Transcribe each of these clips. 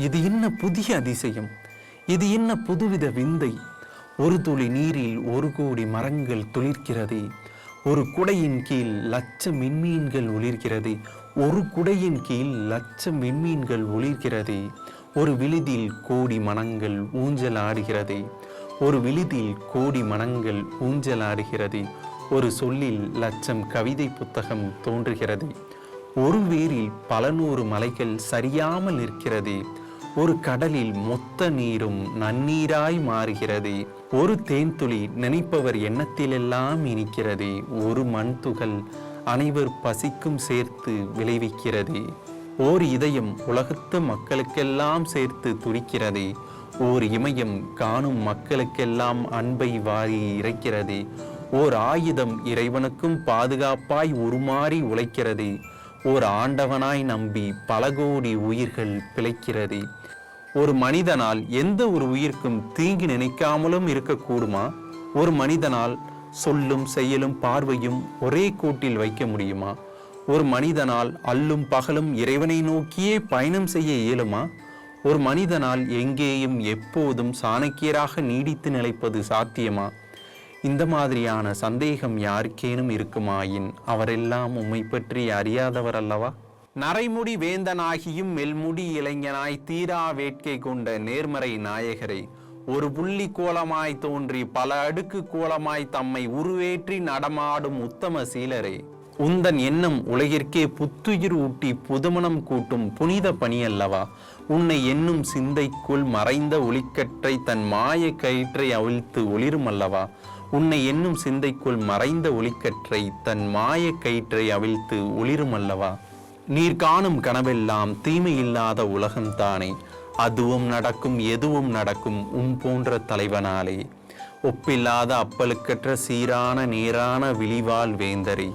இது என்ன புதிய அதிசயம்! இது என்ன புதுவித விந்தை! ஒரு துளி நீரில் 1,00,00,000 மரங்கள் துளிர்க்கிறதே. ஒரு குடையின் கீழ் லட்சம் விண்மீன்கள் ஒளிர்கிறது. ஒரு குடையின் கீழ் லட்சம் விண்மீன்கள் ஒளிர்கிறதே. ஒரு விழுதில் கோடி மனங்கள் ஊஞ்சலாடுகிறது. ஒரு விழுதில் கோடி மனங்கள் ஊஞ்சலாடுகிறது. ஒரு சொல்லில் லட்சம் கவிதை புத்தகம் தோன்றுகிறது. ஒரு வேரில் பல நூறு மலைகள் சரியாமல் நிற்கிறது. ஒரு கடலில் மொத்த நீரும் நன்னீராய் மாறுகிறது. ஒரு தேன்துளி நினைப்பவர் எண்ணத்திலெல்லாம் இனிக்கிறது. ஒரு மண் துகள் அனைவர் பசிக்கும் சேர்த்து விளைவிக்கிறது. ஓர் இதயம் உலகத்து மக்களுக்கெல்லாம் சேர்த்து துடிக்கிறது. ஓர் இமயம் காணும் மக்களுக்கெல்லாம் அன்பை வாரி இறைக்கிறது. ஓர் ஆயுதம் இறைவனுக்கும் பாதுகாப்பாய் உருமாறி உழைக்கிறது. ஓர் ஆண்டவனாய் நம்பி பல கோடி உயிர்கள் பிழைக்கிறது. ஒரு மனிதனால் எந்த ஒரு உயிர்க்கும் தீங்கு நினைக்காமலும் இருக்கக்கூடுமா? ஒரு மனிதனால் சொல்லும் செயலும் பார்வையும் ஒரே கோட்டில் வைக்க முடியுமா? ஒரு மனிதனால் அல்லும் பகலும் இறைவனை நோக்கியே பயணம் செய்ய இயலுமா? ஒரு மனிதனால் எங்கேயும் எப்போதும் சாணக்கியராக நீடித்து நிலைப்பது சாத்தியமா? இந்த மாதிரியான சந்தேகம் யாருக்கேனும் இருக்குமாயின் அவரெல்லாம் உம்மை பற்றி அறியாதவர் அல்லவா? நரைமுடி வேந்தனாகியும் மெல்முடி இளைஞனாய் தீரா வேட்கை கொண்ட நேர்மறை நாயகரை, ஒரு புள்ளி கோலமாய் தோன்றி பல அடுக்கு கோலமாய் தம்மை உருவேற்றி நடமாடும் உத்தம சீலரே, உந்தன் எண்ணம் உலகிற்கே புத்துயிர் ஊட்டி புதுமணம் கூட்டும் புனித பணி அல்லவா? உன்னை எண்ணும் சிந்தைக்குள் மறைந்த ஒளிக்கற்றை தன் மாய கயிற்றை அவிழ்த்து ஒளிரும் அல்லவா? உன்னை எண்ணும் சிந்தைக்குள் மறைந்த ஒளிக்கற்றை தன் மாய கயிற்றை அவிழ்த்து ஒளிரும் அல்லவா? நீர் காணும் கனவெல்லாம் தீமை இல்லாத உலகம்தானே. அதுவும் நடக்கும் எதுவும் நடக்கும் போன்ற தலைவனாலே. ஒப்பில்லாத அப்பலுக்கற்ற சீரான நேரான விழிவால் வேந்தரே,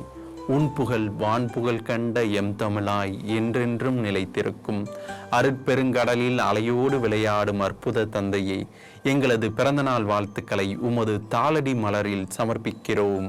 உன் புகழ் வான்புகழ் கண்ட எம் தமிழாய் என்றென்றும் நிலைத்திருக்கும். அருட்பெருங்கடலில் அலையோடு விளையாடும் அற்புத தந்தையே, எங்களது பிறந்தநாள் வாழ்த்துக்களை உமது தாளடி மலரில் சமர்ப்பிக்கிறோம்.